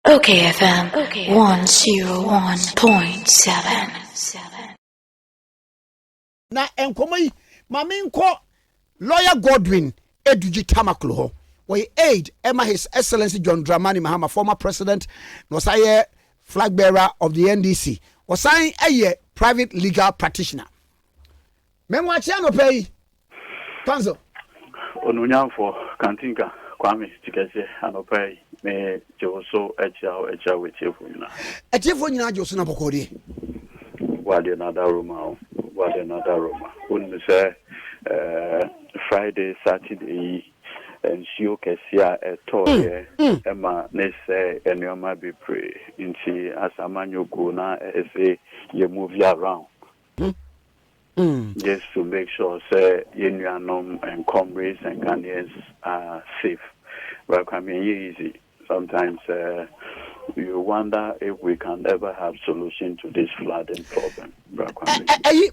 OKFM 101.7. Na enkomo yi mame nko lawyer Godwin Edudzie Tamakloe we aid Emma His Excellency John Dramani Mahama, former president, was a flag bearer of the NDC, was a private legal practitioner. Memwachiano pay Panzo Onunyamfo Kantinka Kwame Tikese Anopay me Joso Echa with Chefuna. A Chefuna Josuna Bokodi. Wadi another Roma. Wouldn't say Friday, Saturday, and she Kesia a toy, Emma Nesse, and your might be pray. In see as a man you go now, say you move around. Just to make sure, say, Yenuanom and comrades and Ghanaians are safe. But I mean, easy. Sometimes you wonder if we can ever have solution to this flooding problem.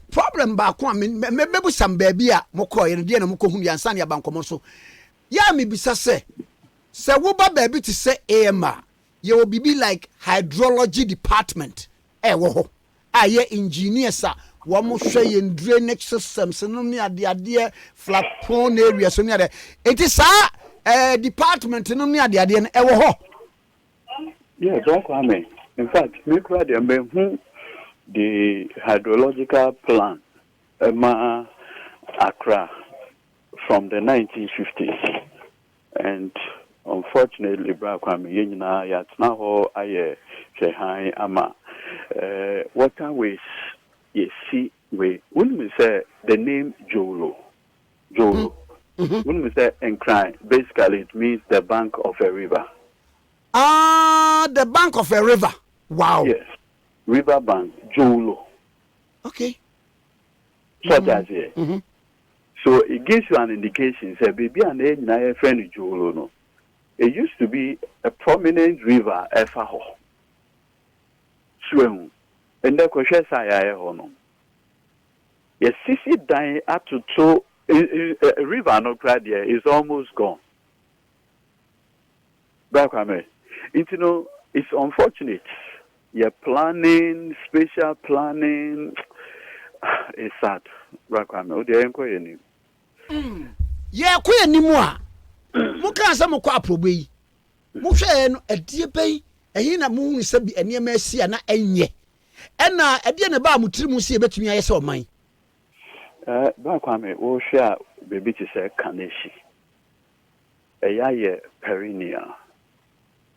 Problem back one, maybe some baby, Moko, and Diana Moko, and Sanya Bancomoso. Ya, me be say, Wuba baby to say AMA, you will be like hydrology department. Woho, aye, engineer, sir. One more say in drainage systems, so no near the idea flat prone area, so near there. It is a department, no near the idea, woho. Yeah, don't come in. In fact, make right the hydrological plan, Accra, from the 1950s, and unfortunately, Brakwame Yenina yat now I high ama waterways. You see, we wouldn't say the name Jolo. Wouldn't say Encry. Basically, it means the bank of a river. The bank of a river. Wow. Yes. River bank, Jolo. Okay. Such as here. So it gives you an indication. Say, baby, and then friend Jolo. No. It used to be a prominent river, Efaho. Swim. And the question I hono. Yes, Sisi dying up to two river no crowd here is almost gone. Bakwame, it's unfortunate. You're planning, special planning. It's sad. Bakwame, o de enko yeni. Yeah, kwe ni moa. Muka sa mokwa aprobe. Mo hwe no adie bai. Ehi na mo hu se bi enema asi na enye. Ena ade na ba mutiri mu si ebetumi aye se oman. Ba kwame wo hwe baby ti se kaneshi. Ye perennial.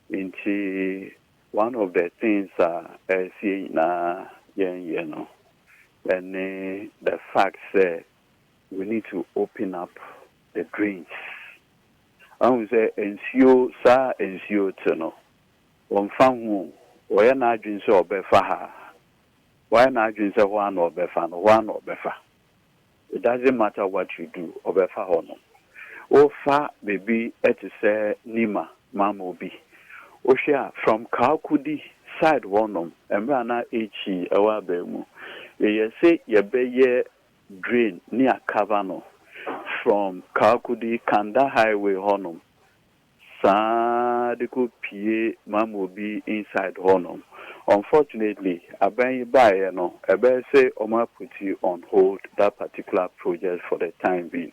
Into one of the things see na yen no. And the fact say we need to open up the drains. I would say ensure no. One fan who na adwin se obefa ha. Why not doing so one or befa? It doesn't matter what you do, or befa honor. O fa baby et say Nima, Mamobi. O share from Kaukudi side one and rana echi awa bemu. Ye say ye be drain near Cavano from Kaukudi Kanda Highway honum. Sadiko Pie Mamobi inside honum. Unfortunately, Abronye say Oma put you on hold that particular project for the time being.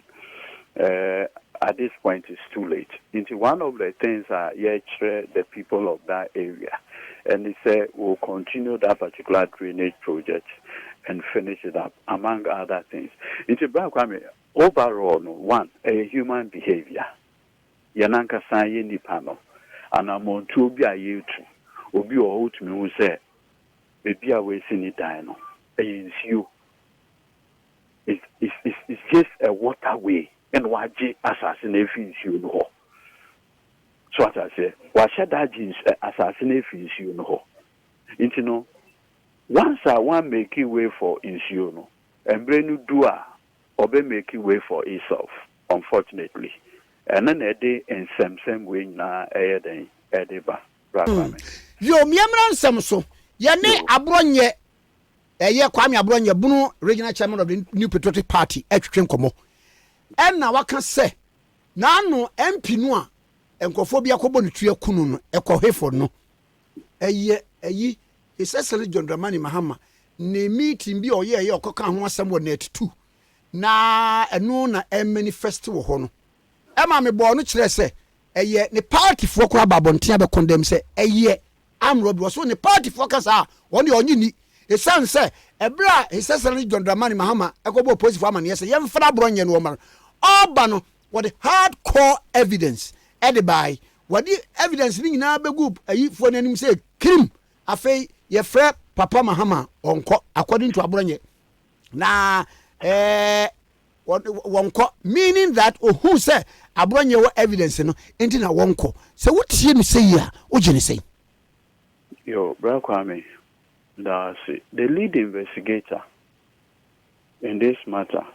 At this point, it's too late. Into one of the things the people of that area, and they say we'll continue that particular drainage project and finish it up, among other things. Into Brakwame, overall, one, a human behavior. Yananka Saye Nipano, and I'm on to be a you too. Obi o to me who say, baby, I will see it dino. It's you. It's just a waterway, and waji assassination you know. So what I say, what should that jeans assassination you know? Into no, once I want making way for insuno, and bring you do or be making way for itself, unfortunately. And then a day and same way na a day, a day ba. Yo miamran samso ye ne Abronye ye Kwame Abronye bunu regional chairman of the New Patriotic Party etwetwe nkomo na waka se na no MP no a enkofo bia kobo ne tue kunu no ekohefo no eyi essentially John Dramani Mahama ne meeting bi oye okoka ho asem wo net 2 na eno na manifest wo ho no ma me bo no kire se ne party fo kura babontia be condemn se amrobi so ne party fo kasa won de onyi ni esan se ebra essentially John Dramani Mahama ekobo police fo amane se yemfra Abronye no ma oba no what the hardcore evidence by what the evidence ni na begu ayi fo nanim say krim afei ye frɛ Papa Mahama onko according to Abronye na wonko meaning that who say Abronye wo evidence no enti na wonko se wotie no say ya ogye ne say yo bra Kwame that's it. The lead investigator in this matter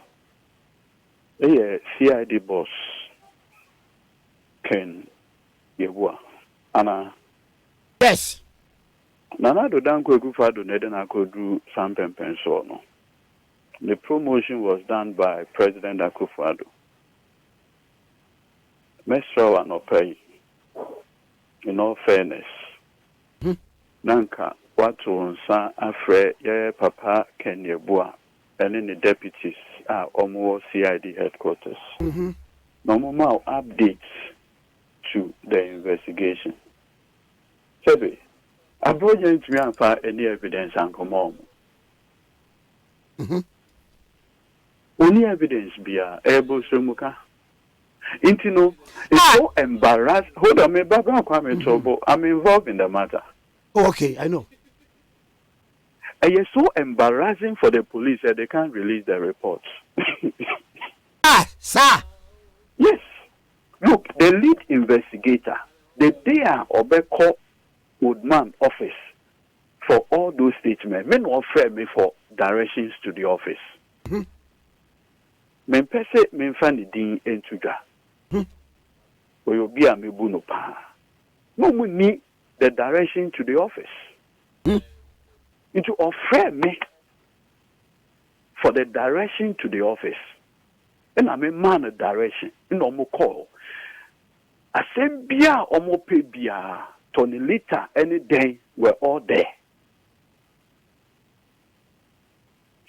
CID boss Ken Yebua Anna. Yes. Nana do danko Akufo-Addo neden akodu sampempenso no. The promotion was done by President Akufo-Addo. Mesrawa no pay. In all fairness. Nanka watu onsa afre ye Papa Ken Yebua and the deputies are almost CID headquarters. Normal updates to the investigation. Sebe, Abronye to me and any evidence and come on. Only evidence be able to muka. Intino is so embarrassed. Hold on, me background Kwame trouble. I'm involved in the matter. Oh, okay, I know. And it's so embarrassing for the police that they can't release their reports. Sir. Yes. Look, the lead investigator, the day Obeko Woodman office for all those statements, men offer me for directions to the office. Men pese men fani din entuga. Oyobi amebu no pa. No mo need the direction to the office. Into offer me for the direction to the office. And I'm a man of direction. In omo call. I say bia omo pe bia. Tony Lita any day we're all there.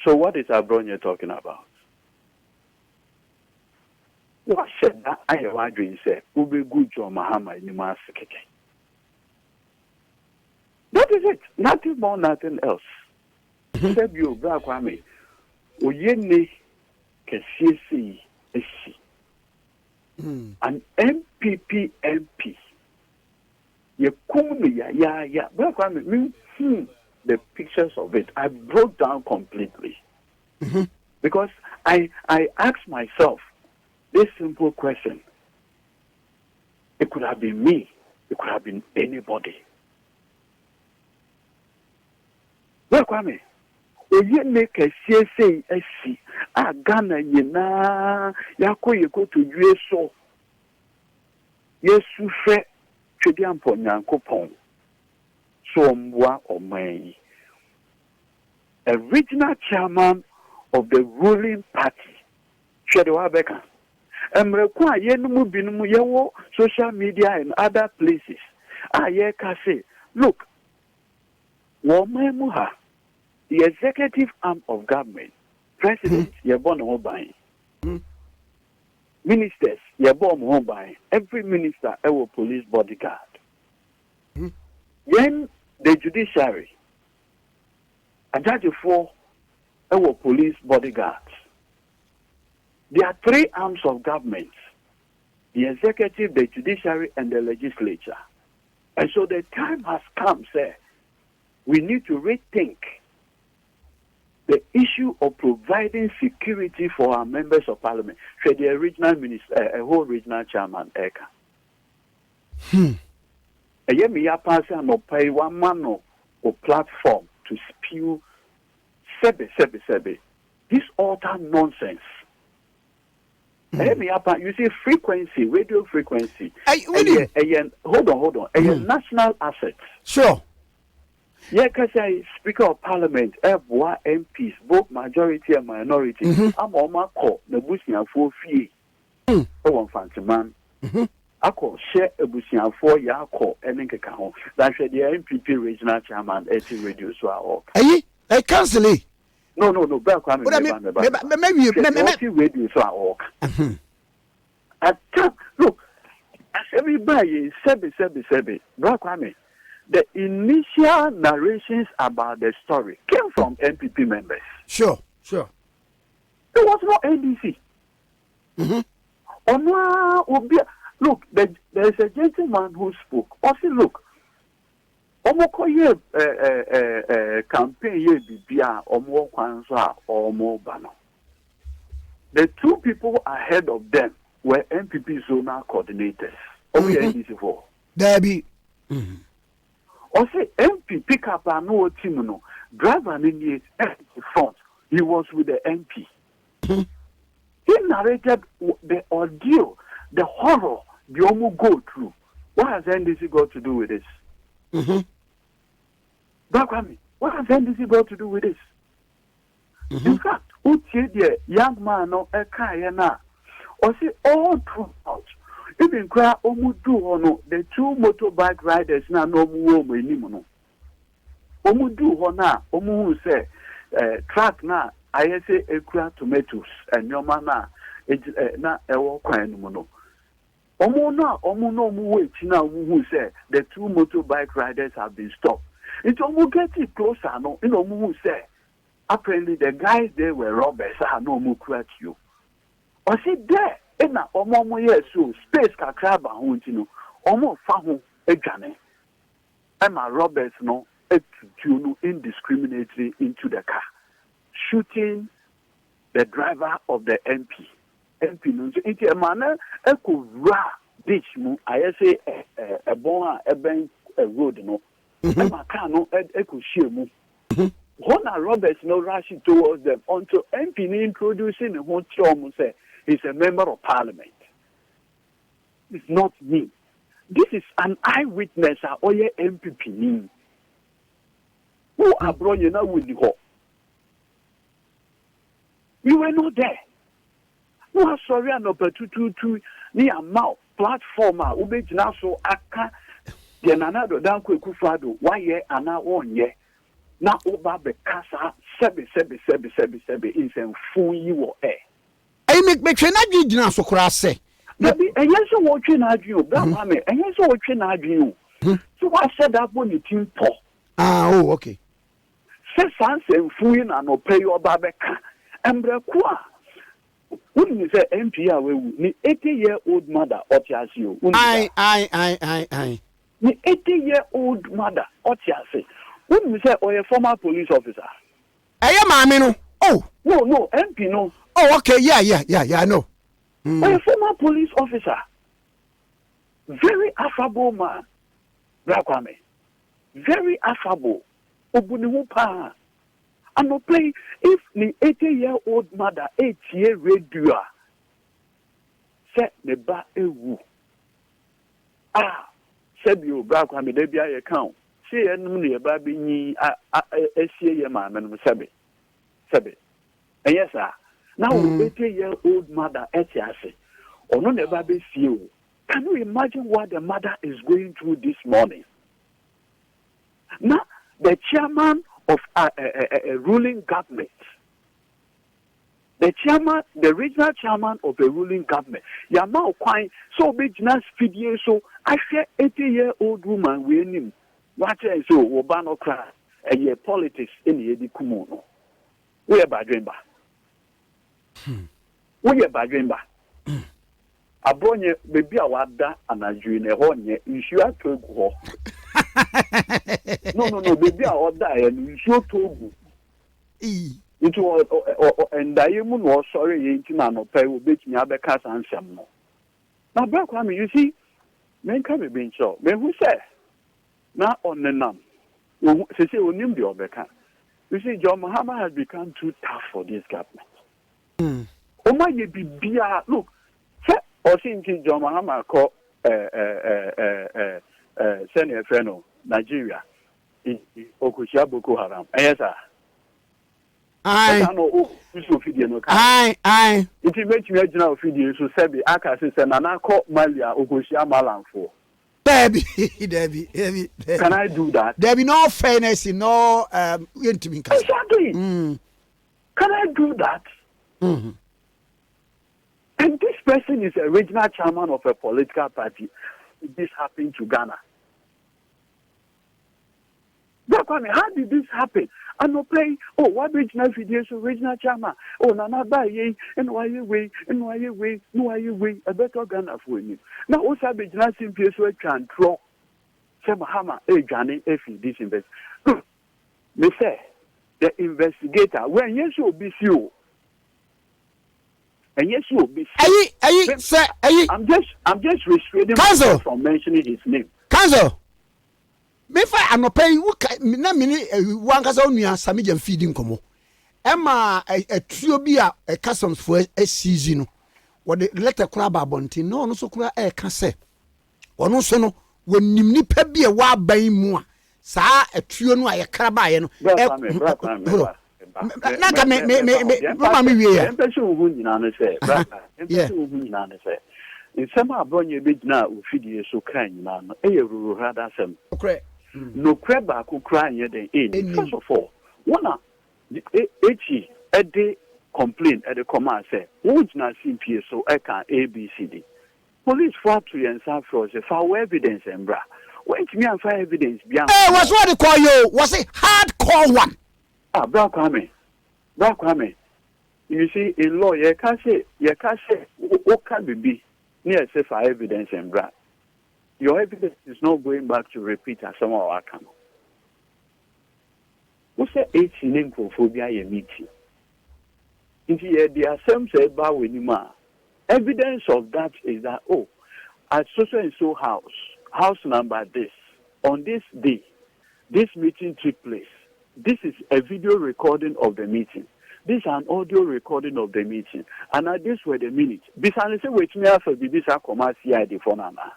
So what is Abronye talking about? What said that I have dream say Ube Gujo Mahama in Masikeke. That is it. Nothing more, nothing else. Said you, Bra Kwame, Oyene Kesisi Eshi. An MPP MP. Ye kumi ya. Bra Kwame, the pictures of it. I broke down completely. Because I asked myself this simple question. It could have been me. It could have been anybody. Well, Kwame, oye make a CSA Ghana yena yako yeko to yeso yesu fe twedi ampo nyankopon so mwa omai original chairman of the ruling party twedi wa beka emreku ayenumu binumu yewo social media and other places aye ka say look Womemuha, the executive arm of government, president, yebon hobai. Ministers, yebon hobai. Every minister, ewo police bodyguard. Then the judiciary, a judge for ewo police bodyguards. There are three arms of government: the executive, the judiciary, and the legislature. And so the time has come, sir. We need to rethink the issue of providing security for our members of parliament. For the regional minister, a whole regional chairman, Eka. Me pass no pay one man or platform to spew sebe. This utter nonsense. You see frequency, radio frequency. Hold on. A national asset. Sure. Yeah, because I Speaker of Parliament, MPs, both majority and minority. I'm on my call, the Bushia for fee. Oh, fancy man. Ako share ebusian for yako enikeka ho. That the MPP regional chairman eti radio so a Ayi, I cancel it. No, back one Maybe radio so a At look, as everybody said, Black Kwame, the initial narrations about the story came from MPP members. Sure. It was not NDC. Look, there's a gentleman who spoke. Also, look, campaign the two people ahead of them were MPP zonal coordinators. NDC for. Debbie. Also, MP pick up a no team no driver in the front. He was with the MP. He narrated the ordeal, the horror the Omo go through. What has NDC got to do with this? What has NDC got to do with this? In fact, the young man no ekayena or say all throughout. Even cry Omu do ono the two motorbike riders na no mu omo animu. Omu do hona omu say track na I say ekura tomatoes and your man na ewo kwan mu no. Omu no wait now who say the two motorbike riders have been stopped. It almost get it closer no. You know who say apparently the guys they were robbers. No mu crack you. Or see there. Ena omo ye so space kakra ba ho ntino omo fa ho adwane ema robbers no etutu no indiscriminately into the car shooting the driver of the MP no so into emana ekowura ditch mu ayese ebon a eben road no ema car no ekohie mu Hona robbers no rush towards them until MP introducing who chom say he's a member of parliament. It's not me. This is an eyewitness or your MPP. Who Abronye na with the hope? You were not there. No, sorry, no, but to near mouth platform, ube so aka, the another down quick fado, why ye are now 1 year. Now over the casa, sebe, is a fool you or air. I make sure not you so cross. Maybe and yes, what you not you, Bramame, and yes, what you not you. So I said that when you team poor. Oh, okay. Say something fooling and no pay your babeka. And Brakua. Wouldn't you say MP away? The 80-year-old mother, Otiasio. I. The 80-year-old mother, Otiasi. Wouldn't you say, or a former police officer? I am Amino. Oh, no, MP no. Oh, okay, yeah, I know. A former police officer, very affable man, Brakwame, very affable. Obunimupa, and no play if the 80-year-old mother 8-year radio set the bar ewu. Said you Brakwame, they be a account. See, and money about being a man and Sabi. And yes, sir. Now, 80-year-old mother, Etiase, or no never be few. Can you imagine what the mother is going through this morning? Now, the chairman of a ruling government, the regional chairman of a ruling government, Yama Kwai, so big nice video. So I share 80-year-old woman with him. Watch it so, Obano cry, and your politics in the Edi Kumuno. We are Badrimba. We are Badrimba. Abronye, baby, I was that and I dream a horn yet. You should to go. No, baby, I was that and you should to it was and Diamond was sorry, you know, pay will beat me up the cast and some more. Now, Brakwame, you see, men can be being so. Men who say, now on the num, say, we name the Obeka. You see, John Mahama has become too tough for this government. Oh, my, you be beer. Look, or seeing John Mahama call Senior Feno, Nigeria, Okushia Boko Haram. Yes, sir. Aye. Aye. It makes me a video so Sebi Aka says and I call Malia Ogoshia Malan for. Debbie. Can I do that? There be no fairness in no intimate. Exactly. Can I do that? Mm-hmm. And this person is a regional chairman of a political party. This happened to Ghana. How did this happen? I'm not playing. Oh, what regional videos? Regional chairman. Oh, Nana Baye, and why you way, a better Ghana for you. Now, also, regional simple so can draw. Samahama, Johnny, if this invest. Me say, the investigator, when yes, you'll be you. And yes, you'll be. Sir, I'm just restraining myself from mentioning his name. Council. Me fa anopai na mini wankasa onua samija feeding komo ema tuo bi a customs for season no wo de letter kura ba bonti no no so kura ka se ono so no wonim nipa bi e wa ban mu a saa tuo no a ye kra ba ye no na ka me mama me wie ya empese ohu nyina no se braka empese ohu nyina no se nsema abronye be gina ofidie so kan nyina no e ye ruru hada sem okre no creba ku cry den in first of all one echi e dey complain e dey come and say won't na CPA so e can ABCD police for to answer for say for evidence and bra wait me and for evidence bia was what they call you was it hardcore one bra kwame you see in law you can say what can be near say for evidence and bra. Your evidence is not going back to repeat as some of our come. What's the age in phobia you meeting? Indeed, the assembly said, Bawinima. Evidence of that is that, at so and so house number this, on this day, this meeting took place. This is a video recording of the meeting. This is an audio recording of the meeting. And this were the minutes. Besides, which me after this CID for Nana.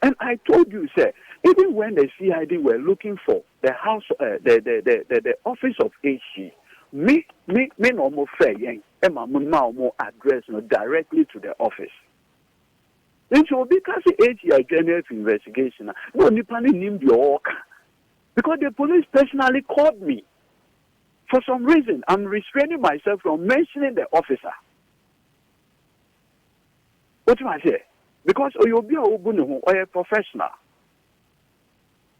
And I told you, sir, even when the CID were looking for the house, the office of HG, me no more fair, more address directly to the office. And so because the HG general investigation, no nipani named your work because the police personally called me. For some reason, I'm restraining myself from mentioning the officer. What do I say? Because you'll be a professional.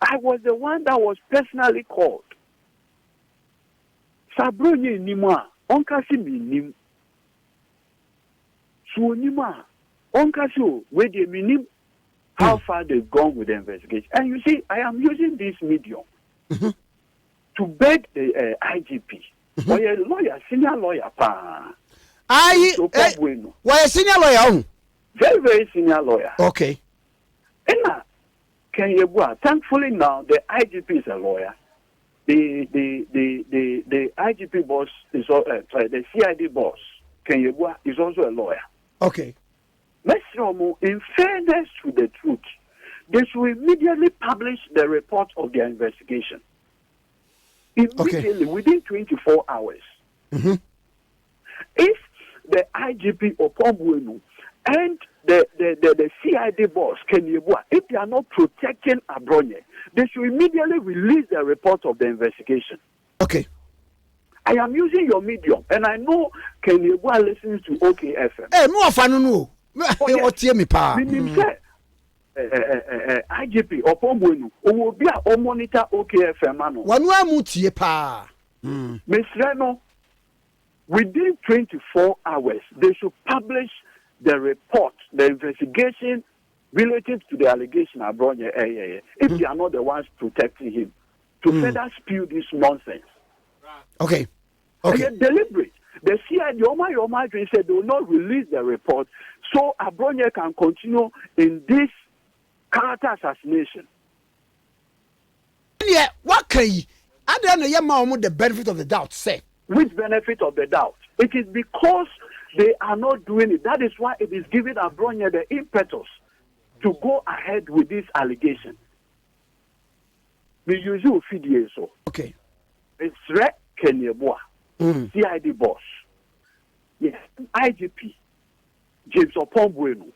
I was the one that was personally called. Abronye nima, onkasi mi nim. So nima, onkasi where they minim how far they've gone with the investigation. And you see, I am using this medium to beg the IGP. Or a lawyer, senior lawyer, why a senior lawyer? Very, very senior lawyer. Okay. And thankfully now the IGP is a lawyer. The IGP boss is the CID boss. Kenyebua is also a lawyer. Okay. In fairness to the truth, they should immediately publish the report of their investigation. Immediately, within 24 hours. Mm-hmm. If the IGP Opomwenu and the CID boss, Kenyebua, if they are not protecting Abronye, they should immediately release the report of the investigation. Okay. I am using your medium, and I know Kenyebua listens to OKFM. Hey, no fun no. What hear me pa? IGP Opomwenu, will be a monitor OKFM mano. One wa mutie pa. Miss Reno, within 24 hours, they should publish the report, the investigation related to the allegation Abronye, if they are not the ones protecting him, to further spew this nonsense. Okay. Okay. And deliberate. The CID, Yoma said they will not release the report so Abronye can continue in this character assassination. Yeah, what can you? I don't know the benefit of the doubt, say. Which benefit of the doubt? It is because they are not doing it. That is why it is giving Abronye the impetus to go ahead with this allegation. We use you video so. Okay. It's right. Kenyeboa, CID boss, yes, IGP, James Opombueno,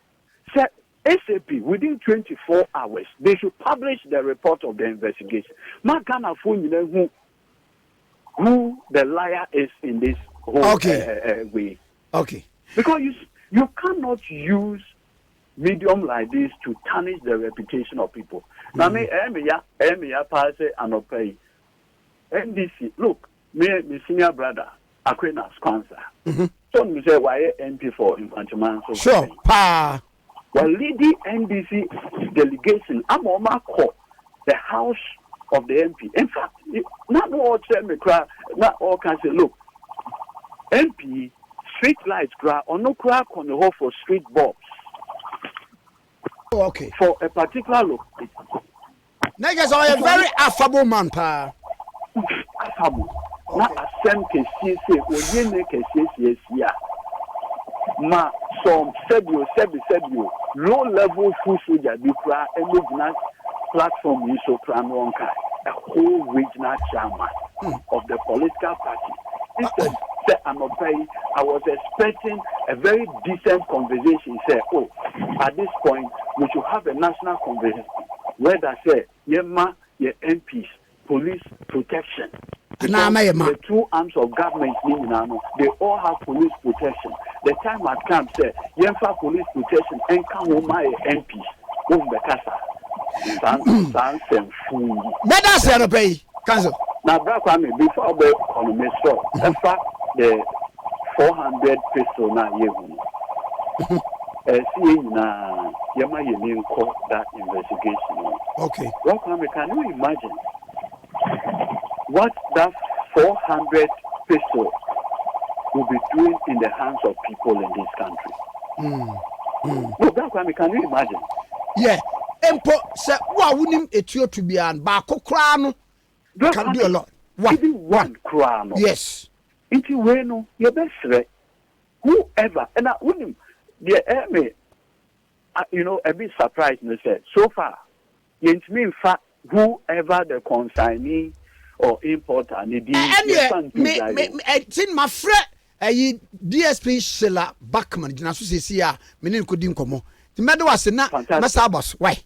said SAP within 24 hours they should publish the report of the investigation. Magana phone who the liar is in this whole way. Okay. Because you cannot use medium like this to tarnish the reputation of people. Now, me, pass and okay. NDC, look, me senior brother, Aquinas Kwanzaa. So, you say, why MP for Infantiman? Sure, pa. Well, leading NDC delegation, I'm on my call, the house of the MP. In fact, not all tell me, not all can say, look, MP, street lights, or no crack on the whole for street bulbs. Okay. For a particular location. Niggas are a very affable man, pa. Affable. Not a same case, or you ma some sebio, low level full soldier, be cry, and regional platform, you so cram one kind, a whole regional chairman of the political party. Instead, I was expecting a very decent conversation. Say, oh, at this point, we should have a national conversation where they say, Yema, your MPs, police protection. The two arms of government, they all have police protection. The time has come, say, Yemfa police protection, and come on my MPs, whom the casa. Better say, I pay, cancel. Now, Brakwame, before the economy, so, in fact, the 400 peso na yehu. See na yama yemin call that investigation. Okay. Brakwame, can you imagine what that 400 peso will be doing in the hands of people in this country? No, Brakwame, can you imagine? Yeah. Empo say wa wunim etio to be an ba kokra no can do a lot. One crown. Yes. Into when your best whoever and I wouldn't me you know a bit surprised and said so far yet mean fact whoever the consignee or importer need my friend DSP Sheila Backman Jinasu Sia meaning could incomo. The matter was not Massabos. Why?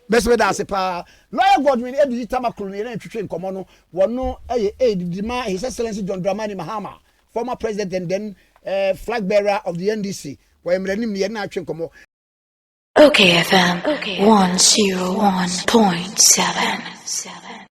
Best way that's a pa. Lawyer Godwin, Edudzie Tamakloe, and Train Comono, one no demand His Excellency John Dramani Mahama, former president and then flag bearer of the NDC, where I'm running the NH Como. OKFM 101.7.